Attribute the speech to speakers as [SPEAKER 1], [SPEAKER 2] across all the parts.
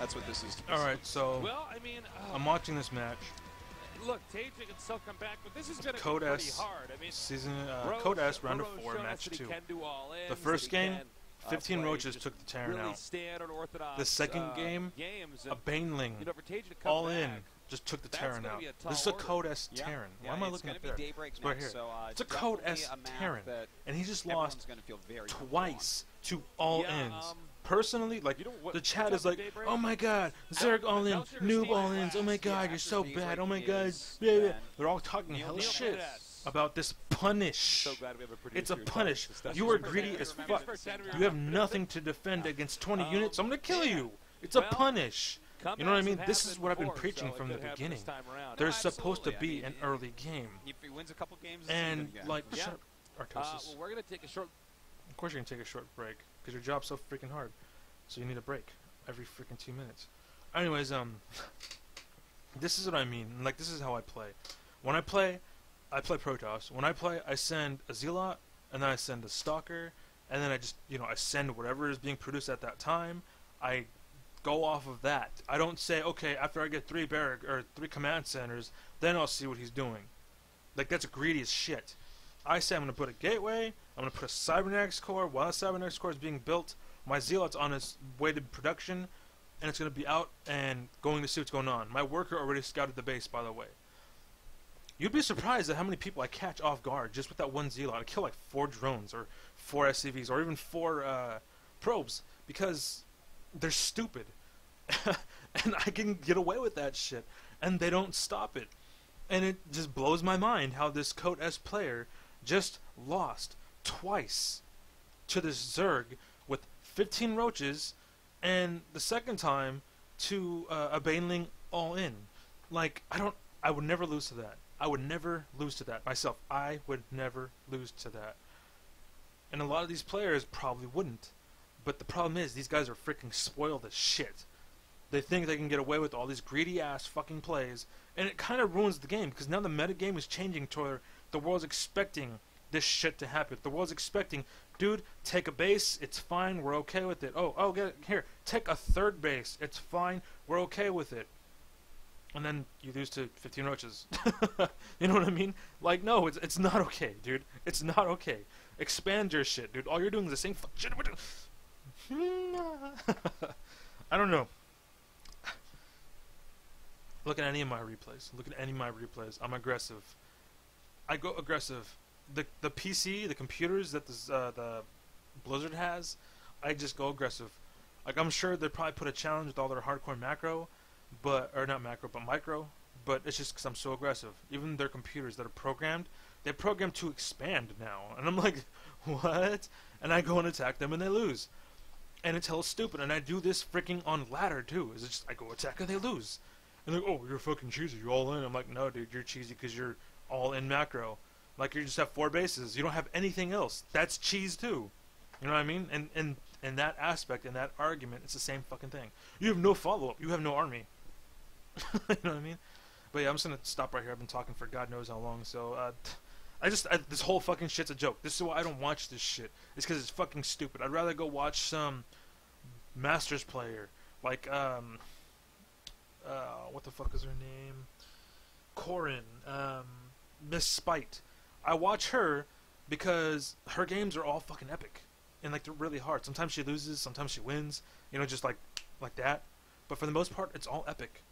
[SPEAKER 1] That's what this is.
[SPEAKER 2] Alright, so
[SPEAKER 3] Well, I mean,
[SPEAKER 2] I'm watching this match.
[SPEAKER 3] look, TJ can still come back, but this is going to be
[SPEAKER 2] Code
[SPEAKER 3] pretty
[SPEAKER 2] S
[SPEAKER 3] hard. I mean,
[SPEAKER 2] Code S round of
[SPEAKER 3] Roche
[SPEAKER 2] 4,
[SPEAKER 3] showed us
[SPEAKER 2] match
[SPEAKER 3] that he
[SPEAKER 2] 2.
[SPEAKER 3] can do all ins,
[SPEAKER 2] The first
[SPEAKER 3] that he
[SPEAKER 2] game,
[SPEAKER 3] can,
[SPEAKER 2] 15
[SPEAKER 3] play
[SPEAKER 2] roaches
[SPEAKER 3] just
[SPEAKER 2] took the Terran
[SPEAKER 3] really
[SPEAKER 2] out.
[SPEAKER 3] standard orthodox,
[SPEAKER 2] The second game,
[SPEAKER 3] games,
[SPEAKER 2] a baneling,
[SPEAKER 3] you know, for TJ to come
[SPEAKER 2] all
[SPEAKER 3] back,
[SPEAKER 2] in, just took the
[SPEAKER 3] that's
[SPEAKER 2] Terran
[SPEAKER 3] gonna
[SPEAKER 2] out.
[SPEAKER 3] be a tall
[SPEAKER 2] This is a
[SPEAKER 3] order.
[SPEAKER 2] Code S
[SPEAKER 1] Yeah.
[SPEAKER 2] Terran.
[SPEAKER 1] Yeah,
[SPEAKER 2] Why am I
[SPEAKER 1] it's
[SPEAKER 2] looking
[SPEAKER 1] gonna
[SPEAKER 2] up
[SPEAKER 1] be
[SPEAKER 2] there?
[SPEAKER 1] Daybreak
[SPEAKER 2] It's right
[SPEAKER 1] next,
[SPEAKER 2] here.
[SPEAKER 1] so,
[SPEAKER 2] It's a Code
[SPEAKER 1] definitely
[SPEAKER 2] S
[SPEAKER 1] a map
[SPEAKER 2] Terran,
[SPEAKER 1] that
[SPEAKER 2] and he just
[SPEAKER 1] everyone's
[SPEAKER 2] lost
[SPEAKER 1] gonna feel very
[SPEAKER 2] twice to all
[SPEAKER 3] Yeah,
[SPEAKER 2] ins. Personally, like,
[SPEAKER 3] you know what-
[SPEAKER 2] the chat
[SPEAKER 3] what's
[SPEAKER 2] is
[SPEAKER 3] up
[SPEAKER 2] like,
[SPEAKER 3] with Daybreak?
[SPEAKER 2] oh my god, Zerg all in,
[SPEAKER 3] Don't you
[SPEAKER 2] noob
[SPEAKER 3] understand
[SPEAKER 2] all ins, oh my
[SPEAKER 1] Yeah,
[SPEAKER 2] god, you're
[SPEAKER 1] after
[SPEAKER 2] so
[SPEAKER 1] Daybreak
[SPEAKER 2] bad, oh my god,
[SPEAKER 1] is
[SPEAKER 2] yeah, yeah.
[SPEAKER 1] then
[SPEAKER 2] They're all talking
[SPEAKER 1] Neil
[SPEAKER 2] hella
[SPEAKER 1] Neil
[SPEAKER 2] shit
[SPEAKER 3] Yes.
[SPEAKER 2] about this punish.
[SPEAKER 3] So glad we have a producer
[SPEAKER 2] It's a
[SPEAKER 3] who
[SPEAKER 2] punish.
[SPEAKER 3] talks this
[SPEAKER 2] You
[SPEAKER 3] stuff.
[SPEAKER 2] are
[SPEAKER 3] Here's
[SPEAKER 2] greedy
[SPEAKER 3] for
[SPEAKER 2] as
[SPEAKER 3] 10,
[SPEAKER 2] fuck.
[SPEAKER 3] here's for 10,
[SPEAKER 2] You have nothing to defend against 20 units. I'm gonna kill
[SPEAKER 3] yeah.
[SPEAKER 2] you. It's a
[SPEAKER 3] Well,
[SPEAKER 2] punish. You know what I mean?
[SPEAKER 3] comebacks
[SPEAKER 2] This
[SPEAKER 3] have
[SPEAKER 2] is what I've been
[SPEAKER 3] happened
[SPEAKER 2] preaching
[SPEAKER 3] before,
[SPEAKER 2] from
[SPEAKER 3] so
[SPEAKER 2] the
[SPEAKER 3] it could happen
[SPEAKER 2] beginning.
[SPEAKER 3] this time around.
[SPEAKER 2] There's supposed to
[SPEAKER 1] absolutely.
[SPEAKER 2] be
[SPEAKER 1] I
[SPEAKER 2] an
[SPEAKER 1] mean,
[SPEAKER 2] early game.
[SPEAKER 1] If he wins a couple games, it's
[SPEAKER 2] And,
[SPEAKER 1] good again.
[SPEAKER 2] like,
[SPEAKER 3] Yeah.
[SPEAKER 2] shut up, Artosis.
[SPEAKER 3] Well, we're going to take a short...
[SPEAKER 2] Of course you're gonna take a short break, because your job's so freaking hard. So you need a break every freaking 2 minutes. Anyways, this is what I mean. Like, this is how I play. When I play Protoss. When I play, I send a Zealot, and then I send a Stalker, and then I just, you know, I send whatever is being produced at that time. I go off of that. I don't say, okay, after I get 3 barrack or 3 command centers, then I'll see what he's doing. Like, that's greedy as shit. I say I'm gonna put a gateway. I'm gonna put a cybernetics core. While the cybernetics core is being built, my Zealot's on its way to production, and it's gonna be out and going to see what's going on. My worker already scouted the base, by the way. You'd be surprised at how many people I catch off guard just with that one Zealot. I kill like 4 drones or 4 SCVs or even 4 probes because they're stupid. And I can get away with that shit. And they don't stop it. And it just blows my mind how this Code S player just lost twice to this Zerg with 15 roaches, and the second time to a baneling all in. Like, I would never lose to that. I would never lose to that myself. I would never lose to that. And a lot of these players probably wouldn't. But the problem is, these guys are freaking spoiled as shit. They think they can get away with all these greedy ass fucking plays, and it kind of ruins the game, because now the metagame is changing to where the world's expecting this shit to happen. The world's expecting, dude, take a base, it's fine, we're okay with it. Oh, get it, here, take a 3rd base, it's fine, we're okay with it. And then you lose to 15 roaches. You know what I mean? Like, no, it's not okay, dude. It's not okay. Expand your shit, dude. All you're doing is the same fuck shit. I don't know. Look at any of my replays. Look at any of my replays. I'm aggressive. I go aggressive. The PC, the computers that the Blizzard has, I just go aggressive. Like, I'm sure they'd probably put a challenge with all their hardcore macro, or not macro, but micro. But it's just because I'm so aggressive. Even their computers that are programmed, they're programmed to expand now. And I'm like, what? And I go and attack them and they lose. And it's hella stupid. And I do this freaking on ladder too. It's just, I go attack and they lose. And they're like, oh, you're fucking cheesy, you're all in. I'm like, no, dude, you're cheesy because you're all in macro. Like, you just have 4 bases. You don't have anything else. That's cheese too. You know what I mean? And in that aspect, in that argument, it's the same fucking thing. You have no follow-up. You have no army. You know what I mean? But yeah, I'm just going to stop right here. I've been talking for God knows how long. So, this whole fucking shit's a joke. This is why I don't watch this shit. It's because it's fucking stupid. I'd rather go watch some Masters player. Like, what the fuck is her name? Corin, Miss Spite. I watch her because her games are all fucking epic, and like, they're really hard. Sometimes she loses, sometimes she wins. You know, just like that. But for the most part, it's all epic.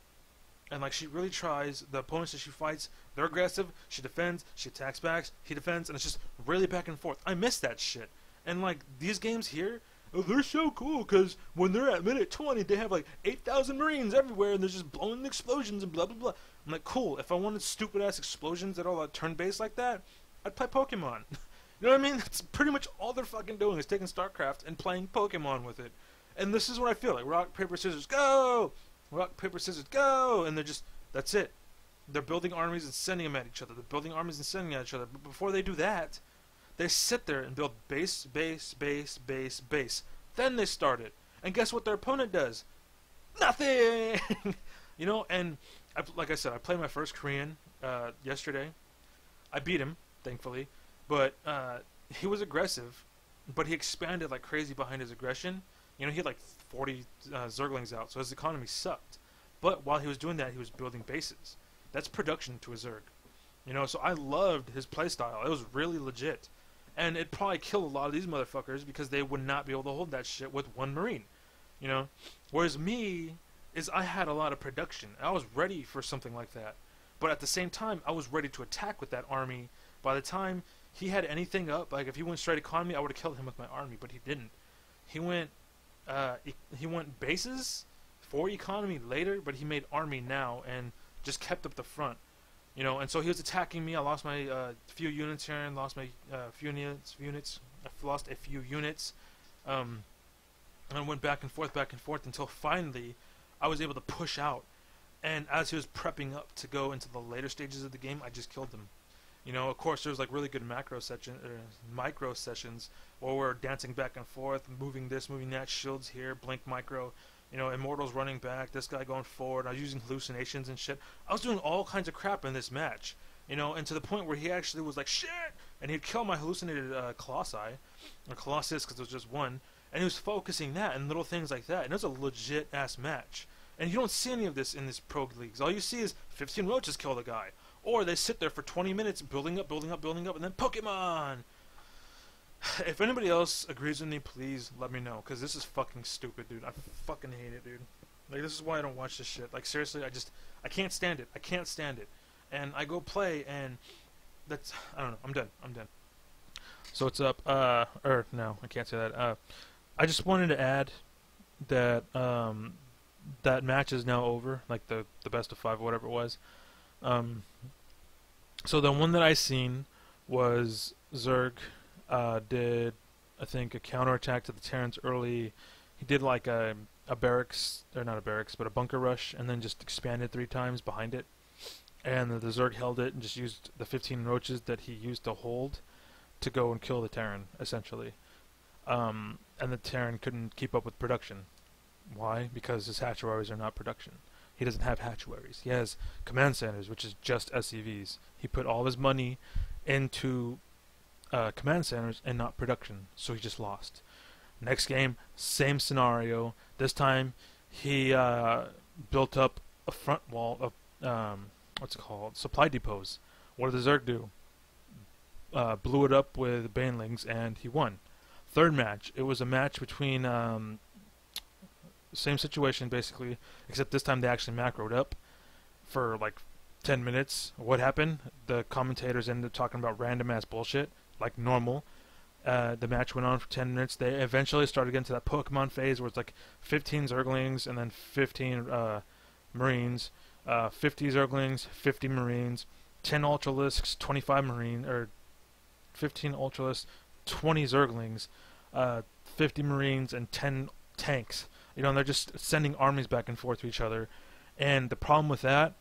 [SPEAKER 2] And like, she really tries. The opponents that she fights, they're aggressive. She defends, she attacks back, he defends, and it's just really back and forth. I miss that shit. And like, these games here, oh, they're so cool because when they're at minute 20, they have like 8,000 Marines everywhere, and they're just blowing explosions and blah blah blah. I'm like, cool. If I wanted stupid ass explosions at all, that turn-based like that, I'd play Pokemon. You know what I mean? That's pretty much all they're fucking doing is taking StarCraft and playing Pokemon with it. And this is what I feel like: rock, paper, scissors, go! Rock, paper, scissors, go! And they're just, that's it. They're building armies and sending them at each other. They're building armies and sending them at each other. But before they do that, they sit there and build base, base, base, base, base. Then they start it. And guess what their opponent does? Nothing! You know, and like I said, I played my first Korean yesterday. I beat him, thankfully. But he was aggressive, but he expanded like crazy behind his aggression. You know, he had like 40 zerglings out, so his economy sucked. But while he was doing that, he was building bases. That's production to a Zerg. You know, so I loved his playstyle. It was really legit. And it'd probably kill a lot of these motherfuckers because they would not be able to hold that shit with one Marine. You know? Whereas me, is I had a lot of production. I was ready for something like that. But at the same time, I was ready to attack with that army. By the time he had anything up, like if he went straight economy, I would have killed him with my army, but he didn't. He went bases for economy later, but he made army now and just kept up the front. You know, and so he was attacking me. I lost my few units here and lost my few units. I lost a few units. And I went back and forth until finally I was able to push out. And as he was prepping up to go into the later stages of the game, I just killed him. You know, of course, there was like really good micro sessions where we're dancing back and forth, moving this, moving that, shields here, blink micro. You know, Immortals running back, this guy going forward. I was using hallucinations and shit. I was doing all kinds of crap in this match. You know, and to the point where he actually was like, shit! And he'd kill my hallucinated Colossi, or Colossus, because it was just one. And he was focusing that and little things like that. And it was a legit-ass match. And you don't see any of this in these pro leagues. All you see is 15 roaches kill the guy. Or they sit there for 20 minutes building up, and then Pokemon! If anybody else agrees with me, please let me know, because this is fucking stupid, dude. I fucking hate it, dude. Like, this is why I don't watch this shit. Like, seriously, I can't stand it. I can't stand it. And I go play, and that's, I don't know, I'm done. So what's up? Or, no, I can't say that. I just wanted to add that, that match is now over, like the best of 5 or whatever it was. So the one that I seen was Zerg did, I think, a counterattack to the Terrans early. He did like a barracks, or not a barracks, but a bunker rush, and then just expanded 3 times behind it. And the Zerg held it and just used the 15 roaches that he used to hold to go and kill the Terran, essentially. And the Terran couldn't keep up with production. Why? Because his hatcheries are not production. He doesn't have hatcheries. He has command centers, which is just SCVs. He put all his money into command centers and not production, so he just lost. Next game, same scenario. This time, he built up a front wall of what's it called? Supply depots. What did the Zerg do? Blew it up with banelings, and he won. Third match, it was a match between same situation basically, except this time they actually macroed up for like 10 minutes. What happened? The commentators ended up talking about random ass bullshit, like normal. The match went on for 10 minutes. They eventually started getting to that Pokemon phase where it's like 15 Zerglings and then 15 Marines, 50 Zerglings, 50 Marines, 10 Ultralisks, 25 Marine, or 15 Ultralisks, 20 Zerglings, 50 Marines, and 10 tanks. You know, and they're just sending armies back and forth to each other. And the problem with that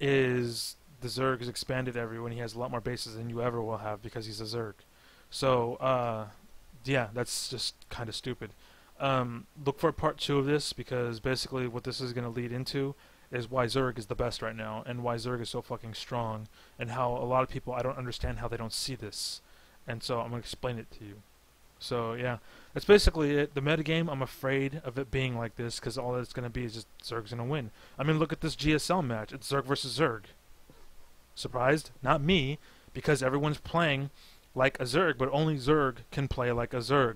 [SPEAKER 2] is the Zerg has expanded everywhere, and he has a lot more bases than you ever will have because he's a Zerg. So, yeah, that's just kind of stupid. Look for part 2 of this, because basically what this is going to lead into is why Zerg is the best right now, and why Zerg is so fucking strong, and how a lot of people, I don't understand how they don't see this. And so I'm going to explain it to you. So, yeah, that's basically it. The metagame, I'm afraid of it being like this, because all it's going to be is just Zerg's going to win. I mean, look at this GSL match. It's Zerg versus Zerg. Surprised? Not me, because everyone's playing like a Zerg, but only Zerg can play like a Zerg.